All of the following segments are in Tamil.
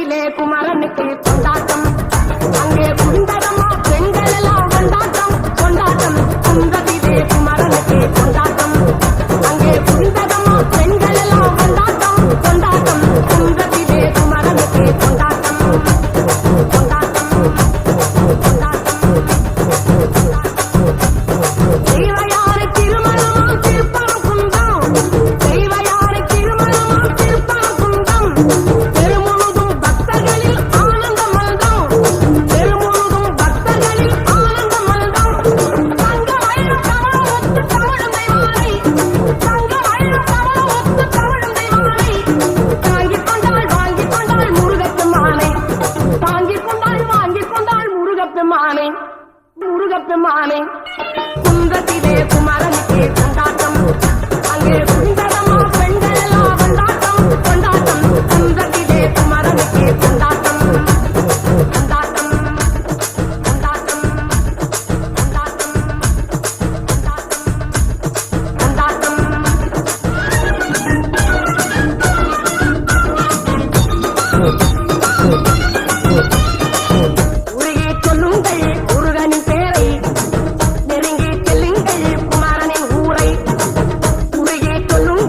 குன்றத்திலே குமரனுக்கு கொண்டாட்டம் அங்கே குண்டரமா பெண்கள் எல்லாம் கொண்டாட்டம் கொண்டாட்டம் குன்றத்திலே குமரனுக்கு கொண்டாட்டம் அங்கே குண்டரமா பெண்கள் எல்லாம் கொண்டாட்டம் கொண்டாட்டம் குன்றத்திலே குமரனுக்கு கொண்டாட்டம் கொண்டாட்டம் தெய்வயாரு திருமணமா திருப்பரங்குன்றம் தெய்வயாரு திருமணமா திருப்பரங்குன்றம் பெருமுழுதும் பக்தர்களில் ஆனந்த மல்தம் பெருமுழுதும் பக்தர்களில் ஆனந்த மல்தம் தங்க வயிறு தவள ஒத்து தவழும் தெய்வானை தங்க வயிறு தவள ஒத்து தவழும் தெய்வானை தாங்கிக் கொண்டாள் வாங்கிக் கொண்டாள் முருகப்பெருமானை தாங்கிக் கொண்டாள் வாங்கிக் கொண்டாள் முருகப்பெருமானை முருகப்பெருமானை குன்றத்திலே குமரனுக்கே கொண்டாட்டம் அங்கே சுந்தரமா பெண்கள் எல்லாம் கொண்டாட்டம் கொண்டாட்டம் குன்றத்திலே குமரனுக்கே கொண்டாட்டம் கொண்டாட்டம் கொண்டாட்டம் கொண்டாட்டம் கொண்டாட்டம் உருகி சொல்லுங்கள் முருகனின் பேரை நெருங்கி செல்லுங்கள் குமரனின் ஊரை உருகி சொல்லுங்கள்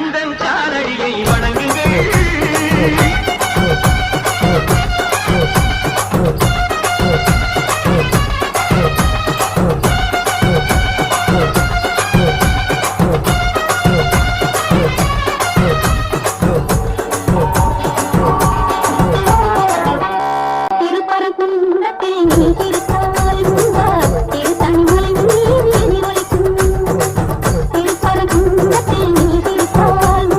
உந்தன் காலடியை வணங்குங்கள். திருப்பரங்குன்றத்தில் நீ திருத்தால் உண்டா திருத்தணிமலை நீ ஒலிக்கும். திருப்பரங்குன்றத்தில் நீ திருத்தால்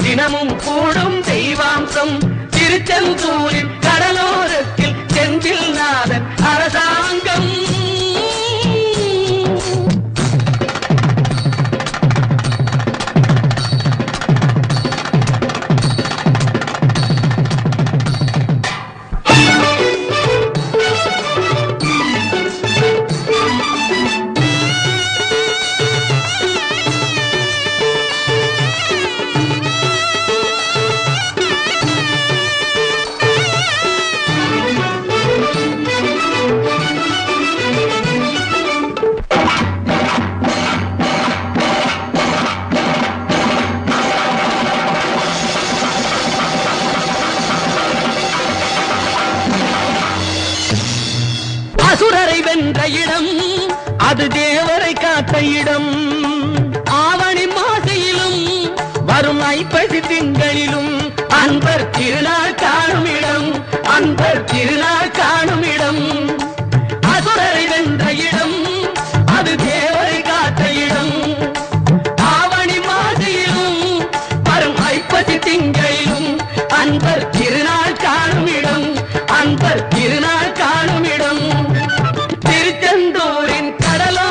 தினமும் கூடும் தெய்வாம்சம் திருச்செந்தூரின் கடலோரத்தில் செந்தில் நாதன் அரசாங்கம். அசுரரை வென்ற இடம் அது தேவரை காத்த இடம். ஆவணி மாசையிலும் வரும் ஐப்பசி திங்களிலும் அன்பர் திருநாள் காணும் இடம், அன்பர் திருநாள் காணும் இடம். அசுரரை வென்ற இடம் அது தேவரை காத்த இடம். ஆவணி மாசையிலும் வரும் ஐப்பசி திங்களிலும் அன்பர் திருநாள் காணும் இடம், அன்பர் திருநாள் காணும் இடம். திருச்செந்தூரின் கடலோ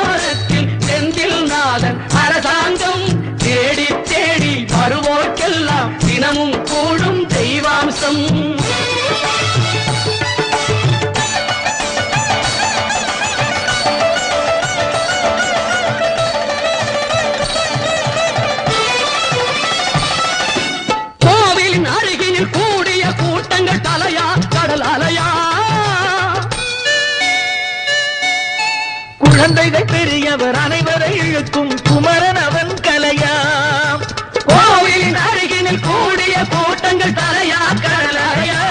குழந்தைகள் பெரியவர் அனைவரை இழுக்கும் குமரன் அவன் கலையாம். கோவிலின் அருகினில் கூடிய கூட்டங்கள் தலையா கலையா.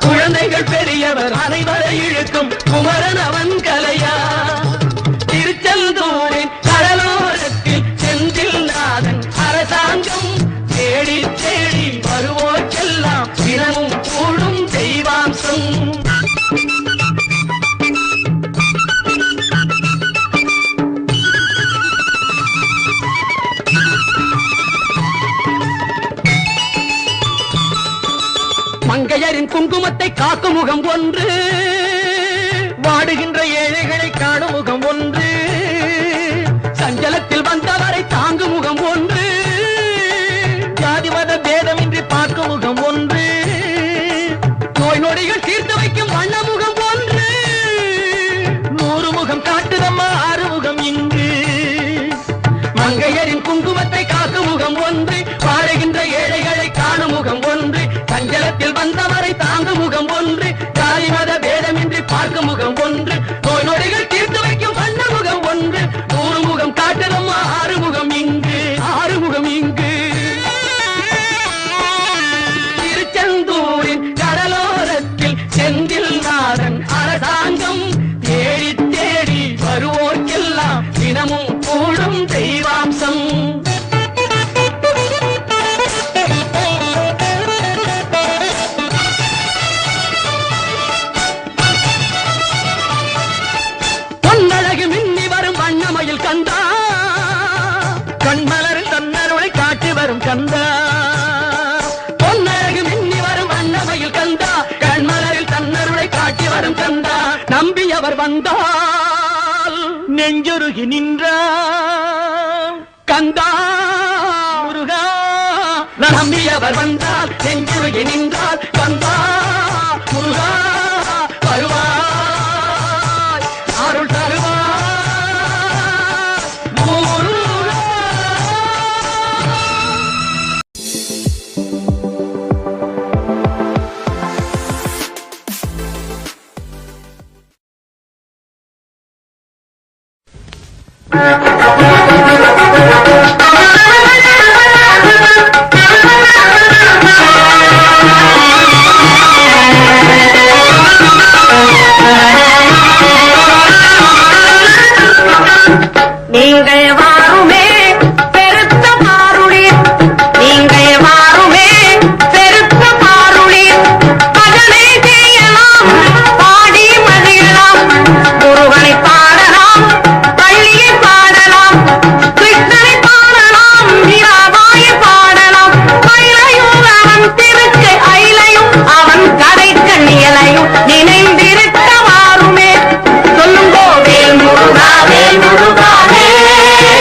குழந்தைகள் பெரியவர் அனைவரை இழுக்கும் குமரன் அவன் கலையா. திருச்செந்தூரின் கடலோரத்தில் செந்தில் நாதன் அரசாங்கம் தேடி தேடி வருவோர்க்கெல்லாம் தினமும் கூடும் தெய்வாம்சம். மங்கையரின் குங்குமத்தை காக்கும் முகம் ஒன்று, வாடுகின்ற ஏழைகளை காணும் முகம் ஒன்று, சஞ்சலத்தில் வந்தவரை தாங்கும் முகம் ஒன்று, ஜாதி மத பேதமின்றி பார்க்கும் முகம் ஒன்று, நோய் நொடிகள் தீர்த்து வைக்கும் வண்ண முகம் ஒன்று, 100 முகம் காட்டுதம்மா 6 முகம் இங்கு. மங்கையரின் குங்குமத்தை காக்கும் முகம் ஒன்று, வாழுகின்ற ஏழைகளை காணும் முகம் ஒன்று, சஞ்சலத்தில் வந்தவரை தாங்கும் முகம் ஒன்று, ஜாதி மத பேதமின்றி பார்க்கும் முகம் ஒன்று, நோய் நொடிகள் தீர்த்து வைக்கும் வண்ண முகம் ஒன்று, 100 முகம் காட்டுதம்மா 6 முகம் இங்கு, 6 முகம் இங்கு. திருச்செந்தூரின் கடலோரத்தில் செந்தில் நாதன் அரசாங்கம் தேடி தேடி வருவோர்க்கெல்லாம் தினமும் கூடும் தெய்வாம்சம். பொன்னழகு மின்னி வரும் வண்ணமயில் கந்தா, கண்மலரில் தன்னருளை காட்டி வரும் கந்தா. பொன்னழகு மின்னி வரும் வண்ணமயில் கந்தா, கண்மலரில் தன்னருளை காட்டி வரும் கந்தா. நம்பியவர் வந்தால் நெஞ்சுருகி நின்றான் கந்தா முருகா. நம்பியவர் வந்தால் நெஞ்சுருகி நின்றால் கந்தா முருகா. வருவாய் அருள் தருவாய் முருகா. நீங்கள் வாருமே பெருத்த பாருளீர், நீங்கள் வாருமே பெருத்த பாருளீர். பஜனை செய்யலாம், பாடி மகிழலாம், முருகனை பாடலாம், பள்ளியை பாடலாம், கிருஷ்ணனை பாடலாம், மீராபாயை பாடலாம். மயிலையும் அவன் திருக்கை அயிலையும் அவன் கடை கண்ணியலையும் நினைந்திருக்க வாருமே. சொல்லுங்கோ வேல் முருகா வேல் முருகா வேல்.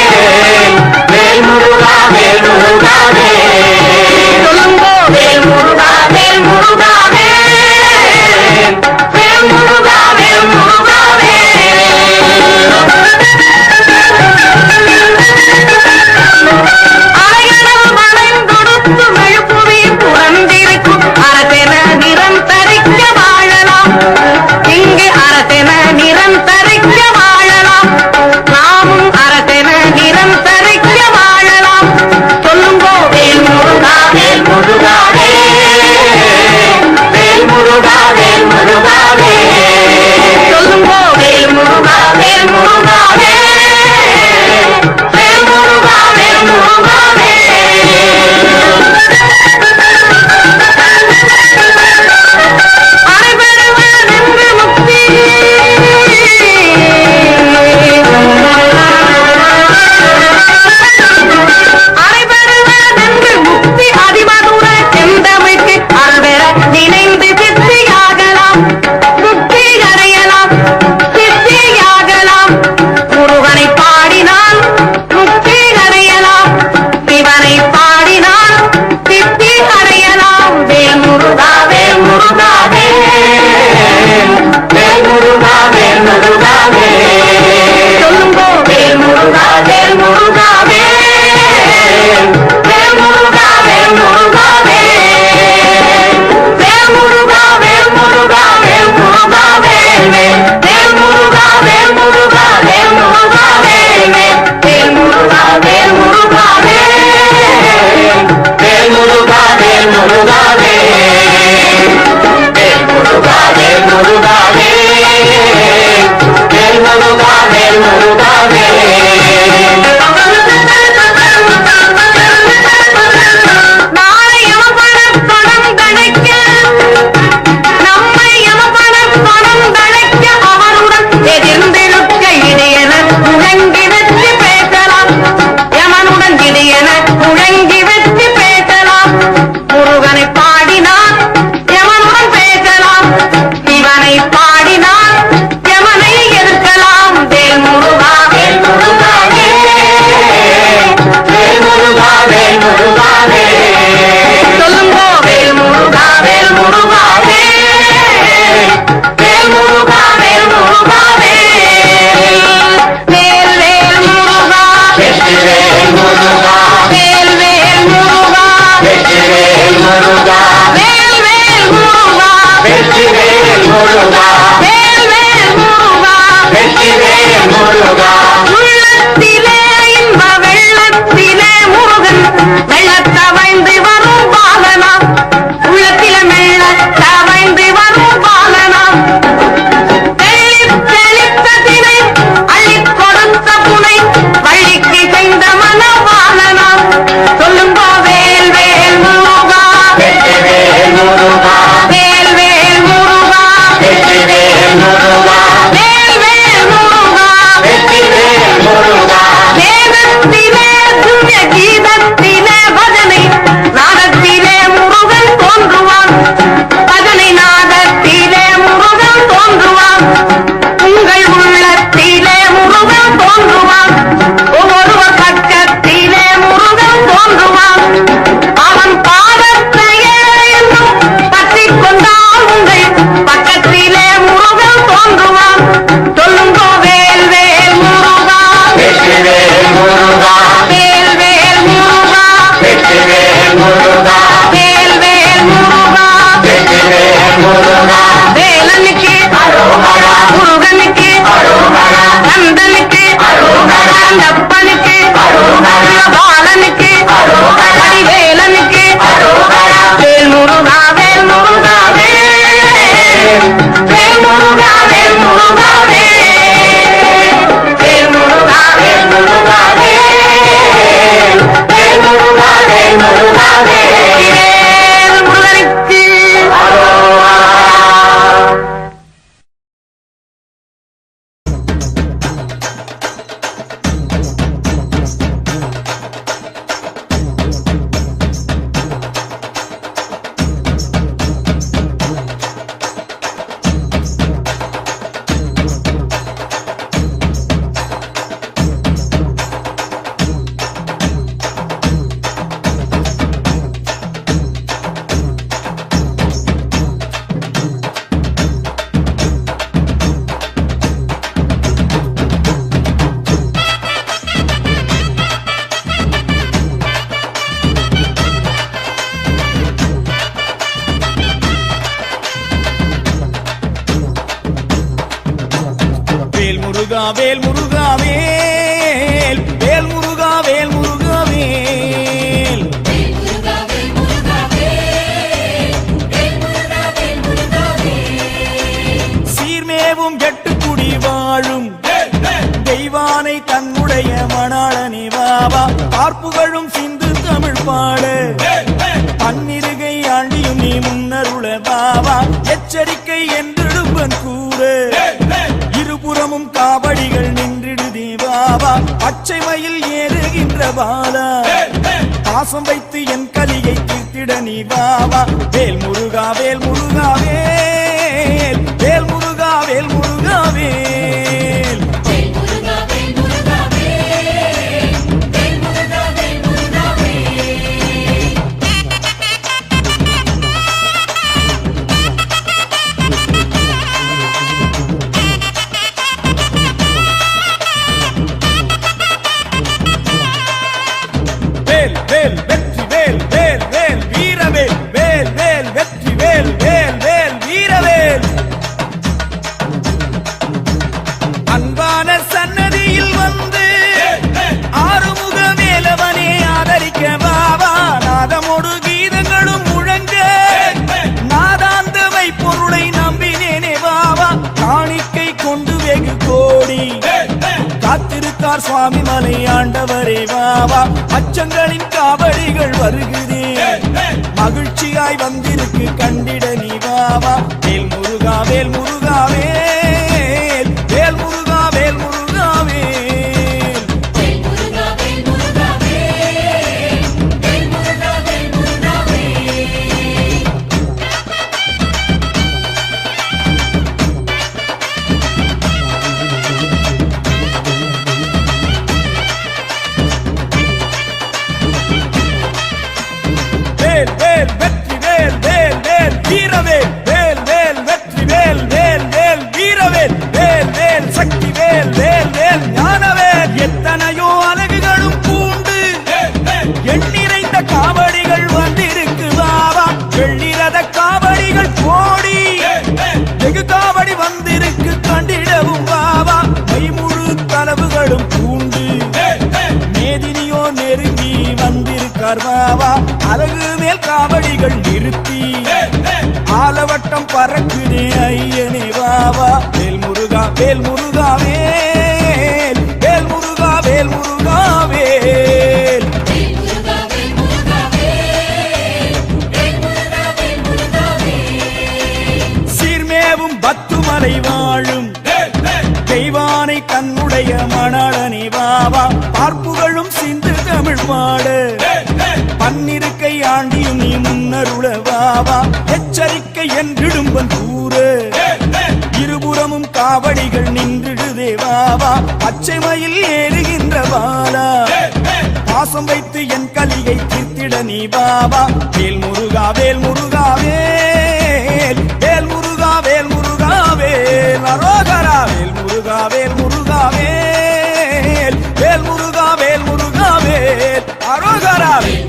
கந்தப்பனுக்கு பாலனுக்கு வடிவேலனுக்கு வேல் முருகா வேல் முருகா வேல் முருகா வேல் முருகா வேல் முருகா வேல் முருகா வேல் முருகா வேல் முருகா வேல் முருகனுக்கு வேல் முருகா வேல் வேல் முருகா வேல் முருகா வேல் சீர்மேவும் எட்டுக்குடி வாழும் தெய்வானை தன்னுடைய மணாளனே வாவா பார்ப்புகளும் சிந்து தமிழ் பாடு பன்னிருகை ஆண்டியும் நீ முன்னருள வாவா எச்சரிக்கை என்றெடுப்பன் கூறு இருபுறமும் காவடிகள் நின்றிடுதே வாவா பச்சை மயில் ஏறுகின்ற பாலா பாசம் வைத்து என் கலியை தீர்த்திட நீ வாவா வேல் முருகா வேல் முருகா வேல் வேல் முருகா வேல் முருகா வேல் வேல் வேல் வெற்றி வேல் வேல் வேல் வீரவேல் வேல் வேல் வெற்றி வேல் வேல் வேல் வீரவேல் அன்பான சன்னதியில் வந்து ஆறுமுக வேலவனே ஆதரிக்க பாபா நாதமோடு கீதங்களும் முழங்க நாதாந்தவை பொருளை நம்பினேனே பாபா காணிக்கை கொண்டு வெகு கோடி காத்திருக்கார் சுவாமி மலை ஆண்டவரே வாவா அச்சங்களின் காவடிகள் வருகிறே மகிழ்ச்சியாய் வந்திருக்கு கண்டிட நீ வாவா வேல் முருகா வேல் முருகா வேல் வேல் முருகா வேல் முருகா வேல் வேல் வேல் வெற்றி வேல் வேல் வேல் வீரவேல் வேல் வேல் வெற்றி வேல் வேல் வேல் வீரவேல் வேல் வேல் சக்தி வேல் வேல் வேல் ஞானவேல் எத்தனையோ அழகுகளும் பூண்டு எண்ணிறைந்த காவடிகள் வந்திருக்கு பாபா வெள்ளிரத காவடிகள் கோடி வெகு காவடி வந்திருக்கு கண்டிடவும் பாபா மைமுழு கனவுகளும் பூண்டு மேதினியோ நெருங்கி வந்திருக்கார் பாபா அழகு மேல் காவடிகள் நிறுத்தி ஆலவட்டம் பறக்குதே ஐயனே பாபா வேல் முருகா வேல் முருகா வேல் வேல் முருகா வேல் முருகா வேல் சீர்மேவும் பத்துமலை வாழும் தெய்வானை தன்னுடைய மணாளனே வாவா பார்ப்புகளும் சிந்து தமிழ் பாடு பன்னிருக்கை ஆண்டியும் நீ முன்னருள வாவா எச்சரிக்கை என்றிடும்பன் கூறு இருபுறமும் காவடிகள் நின்றிடுதே வாவா பச்சை மயில் ஏறுகின்ற பாலா பாசம் வைத்து என் கலியை தீர்த்திட நீ பாபா வேல் முருகா வேல் முருகா வேல் வேல் முருகா வேல் முருகா வேல் அரோகரா வேல் முருகா வேல் முருகா வேல் வேல் முருகா வேல் முருகா வேல் அரோகரா வேல்